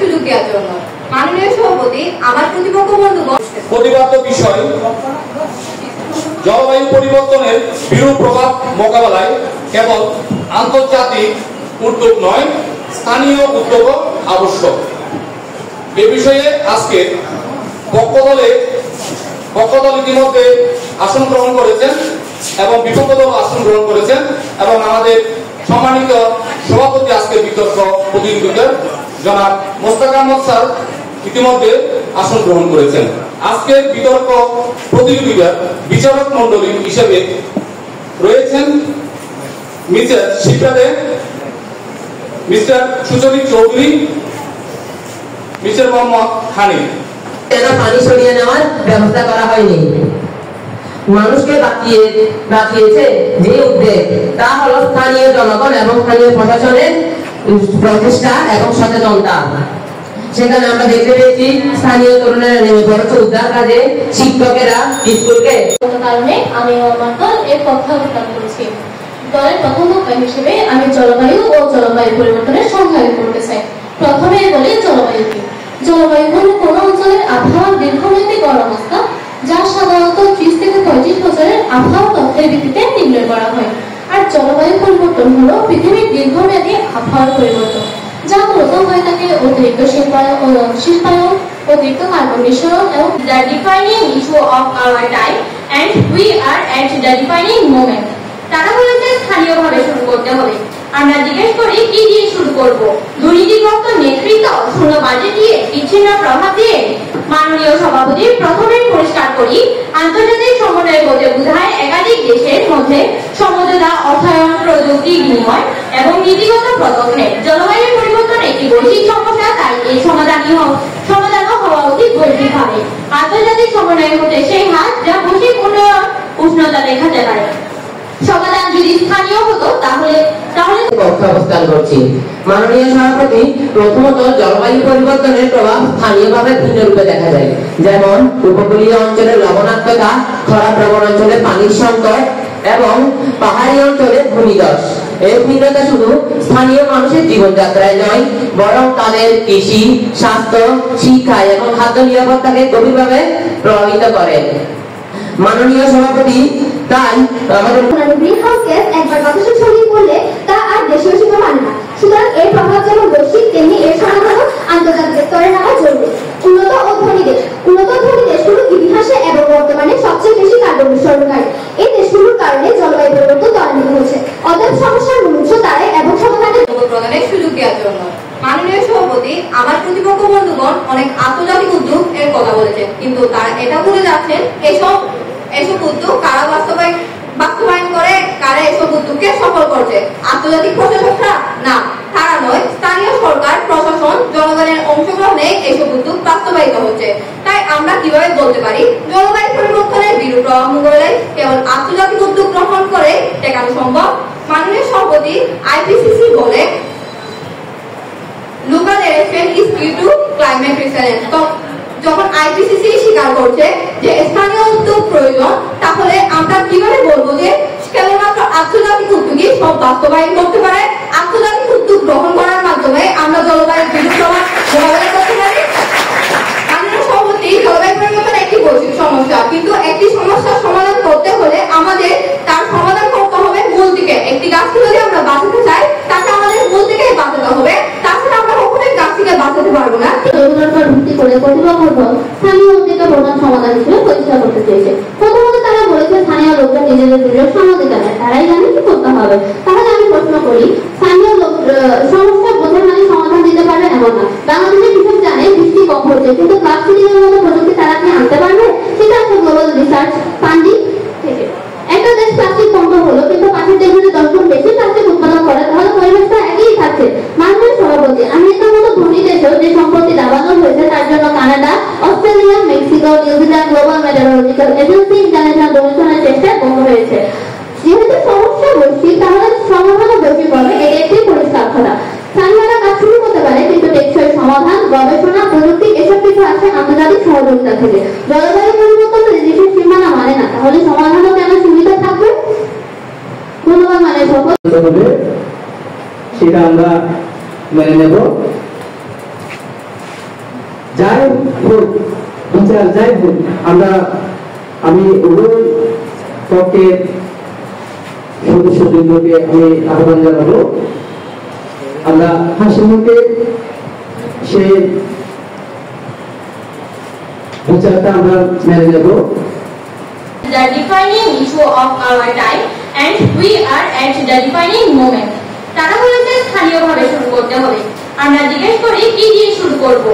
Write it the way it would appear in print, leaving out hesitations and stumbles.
সুযোগ দেওয়ার জন্য। মাননীয় সভাপতি, আমার প্রতিপক্ষ বন্ধুগণ, প্রতিবাদ্য বিষয় জলবায়ু পরিবর্তনের বিরূপ প্রভাব মোকাবেলায় কেবল আন্তর্জাতিক উদ্যোগ নয়, স্থানীয় উদ্যোগও আবশ্যক। এ বিষয়ে আজকে পক্ষদল ইতিমধ্যে আসন গ্রহণ করেছেন এবং বিপক্ষ দল আসন গ্রহণ করেছেন এবং আমাদের সম্মানিত সভাপতি আজকে বিতর্ক প্রতিযোগিতার জনাব মোস্তাক আহমদ স্যার ইতিমধ্যে আসন গ্রহণ করেছেন। আজকের বিতর্ক প্রতিযোগিতার বিচারক মন্ডলী হিসেবে রয়েছেন Mrs Shipra De, Mr Sucharit Chowdhury, Mr Mohammad Hanif. পানি সরিয়ে নেওয়ার ব্যবস্থা করা হয়নি। মানুষকে বাঁচিয়েছে যে উদ্যোগ, তা হলো স্থানীয় জনগণ এবং স্থানীয় প্রশাসনের প্রচেষ্টা এবং সচেতনতা। সেখানে আমরা দেখতে পেয়েছি স্থানীয় তরুণেরা নেমে পড়েছে উদ্ধার কাজে, শিক্ষকেরা স্কুলকে কারণে আমি আমার দল এর পক্ষে অবস্থান করেছি। দলের প্রথম বক্তা হিসেবে আমি জলবায়ু ও জলবায়ু পরিবর্তনের সংজ্ঞায়িত করতে চাই। প্রথমে বলি জলবায়ু কি। জলবায়ু হল কোন অঞ্চলের আবহাওয়ার দীর্ঘমেয়াদী গড়-অবস্থা, যা সাধারণত 30 থেকে 35 বছরের আবহাওয়া তথ্যের ভিত্তিতে নির্ণয় করা হয়। আর জলবায়ু পরিবর্তন হলো পৃথিবীর দীর্ঘমেয়াদী আবহাওয়ার পরিবর্তন, যা মূলত হয়ে থাকে অতিরিক্ত শিল্পায়ন, অতিরিক্ত কার্বন নিঃসরণ এবং the defining issue of our time and we are at the defining moment। তারা বলেছে স্থানীয়ভাবে শুরু করতে হবে। আমরা জিজ্ঞেস করি কি দিয়ে শুরু করব? দুর্নীতিগ্রস্ত নেতৃত্ব, শূন্য বাজেট দিয়ে, বিচ্ছিন্ন প্রভাব দিয়ে? মাননীয় সভাপতি, প্রথমে পরিষ্কার করি, আন্তর্জাতিক সমন্বয় বলতে বোঝায় একাধিক দেশের মধ্যে সমঝোতা, অর্থায়ন, প্রযুক্তি বিনিময় এবং নীতিগত পদক্ষেপ। জলবায়ু পরিবর্তন একটি বৈশ্বিক সমস্যা, তাই এই সমাধানও হওয়া উচিত বৈশ্বিকভাবে। আন্তর্জাতিক সমন্বয়ের মধ্যে সেই হাত যা বৈশ্বিক উন্নয়ন উষ্ণতা দেখাতে পারে। সমাধান যদি স্থানীয় হতো তাহলে পক্ষে অবস্থান করছি। মাননীয় সভাপতি, প্রথমত জলবায়ু পরিবর্তনের প্রভাব স্থানীয়ভাবে ভিন্ন রূপে দেখা যায়, যেমন উপকূলীয় অঞ্চলে লবণাক্ততা, খরাপ্রবণ অঞ্চলে পানির সংকট এবং পাহাড়ি অঞ্চলে ভূমিধস। এই ভিন্নতা শুধু স্থানীয় মানুষের জীবনযাত্রায় নয়, বরং তাদের কৃষি, স্বাস্থ্য, শিক্ষা এবং খাদ্য নিরাপত্তাকে গভীরভাবে প্রভাবিত করে। মাননীয় সভাপতি, তাই আমাদের গ্রিনহাউস গ্যাস একবার বাতাসে ছড়িয়ে পড়লে তা আর দেশীয় সীমা মানে না। সুতরাং এর প্রভাব যেমন বৈশ্বিক, তেমনি এর সমাধানও আন্তর্জাতিক স্তরে নেওয়া জরুরি। উন্নত ও ধনী দেশগুলো ইতিহাসে এবং বর্তমানে সবচেয়ে বেশি কার্বন নিঃসরণকারী। এই দেশগুলোর কারণে জলবায়ু পরিবর্তন ত্বরান্বিত হচ্ছে। অতএব সমস্যার মূল উৎস তারাই এবং সমাধানের প্রদানের সুযোগ দেওয়ার জন্য। মাননীয় সভাপতি, আমার প্রতিপক্ষ বন্ধুগণ অনেক আন্তর্জাতিক উদ্যোগ এর কথা বলেছেন, কিন্তু তারা এটা বলে যাচ্ছেন এসব উদ্যোগ কারা বাস্তবায়ন করে, কারা এসব উদ্যোগকে সফল করছে? আন্তর্জাতিক প্রশাসকরা? না, তারা নয়, স্থানীয় সরকার, প্রশাসন, জনগণের অংশগ্রহণে এসব উদ্যোগ বাস্তবায়িত হচ্ছে। তাই আমরা কিভাবে বলতে পারি জলবায়ু পরিবর্তনের বিরূপ প্রভাব মোকাবেলায় কেবল আন্তর্জাতিক উদ্যোগ গ্রহণ করে টেকানো সম্ভব? মাননীয় সভাপতি, আইপিসিসি বলে লোকাল এডাপশন ইজ কি টু ক্লাইমেট রেসিলিয়েন্স। যখন আইপিসিসি স্বীকার করছে যে স্থানীয় উদ্যোগ প্রয়োজন, তাহলে আমরা কিভাবে বলবো যে কেবলমাত্র আন্তর্জাতিক উদ্যোগই সব বাস্তবায়ন করতে পারে? আন্তর্জাতিক উদ্যোগ গ্রহণ করার মাধ্যমে আমরা জলবায়ুর বিরূপ প্রভাব মোকাবেলা করতে পারি। মাননীয় সভাপতি, জলবায়ু পরিবর্তন একটি বৈশ্বিক সমস্যা, কিন্তু একটি সমস্যার সমাধান করতে হলে আমাদের তার সমাধান করতে হবে মূল দিকে। একটি গাছকে যদি আমরা বাঁচাতে চাই, তাকে আমাদের মূল দিকে বাঁচাতে হবে, তাছাড়া আমরা কখনোই গাছটিকে বাঁচাতে পারবো না। ভিত্তি করে কর্তৃপক্ষ স্থানীয় উদ্যোগের প্রধান সমাধান হিসেবে প্রতিষ্ঠা করতে চেয়েছে। প্রথমত তারা বলেছে স্থানীয় লোকজন নিজেদের দৃঢ় সমাধিকার, তারাই জানে কি করতে হবে। তাহলে আমি প্রশ্ন করি, স্থানীয় সমস্যা বোঝে মানে সমাধান দিতে পারবে এমন না। বাংলাদেশের কৃষক জানে বৃষ্টি কম হচ্ছে, কিন্তু প্লাস্টিকের মতো প্রযুক্তি তারা কি আনতে পারবে? সেটা আছে গ্লোবাল রিসার্চ ফান্ডিং থেকে। একটা দেশ প্লাস্টিক বন্ধ হলো, কিন্তু পাশের দেশে 10 গুণ বেশি প্লাস্টিক উৎপাদন করে, তাহলে পরিবেশটা একই থাকছে। মাননীয় সভাপতি, আমেরিকার মতো ধনী দেশেও যে সম্পত্তি দাবানল হয়েছে, তার জন্য Canada, Australia, Mexico, New Zealand, global meteorological agency, international গবেষণার চেষ্টায় বন্ধ হয়েছে। যেহেতু সমস্যা বৈশ্বিক, তাহলে সমাধানও বৈশ্বিক হবে, এটি একটি পরিষ্কার কথা। স্থানীয়রা কাজ শুরু করতে পারে, কিন্তু টেকসই সমাধান, গবেষণা, প্রযুক্তি এসব কিছু আসে আন্তর্জাতিক সহযোগিতা থেকে। জলবায়ু পরিবর্তন যদি দেশের সীমানা মানে না, তাহলে সমাধানও কেন সীমিত থাকবে? ধন্যবাদ। মানে সেটা আমরা মেনে নেব। যাই হোক বিচার যাই হোক আমি উভয় পক্ষের সদস্যবৃন্দকে আমি আহ্বান জানাবো আমরা হাসি মুখে সে বিচারটা আমরা মেনে নেব। The defining issue of our time and we are at the defining moment. তারা বলেছে স্থানীয়ভাবে শুরু করতে হবে। আমরা জিজ্ঞেস করি কি দিয়ে শুরু করব।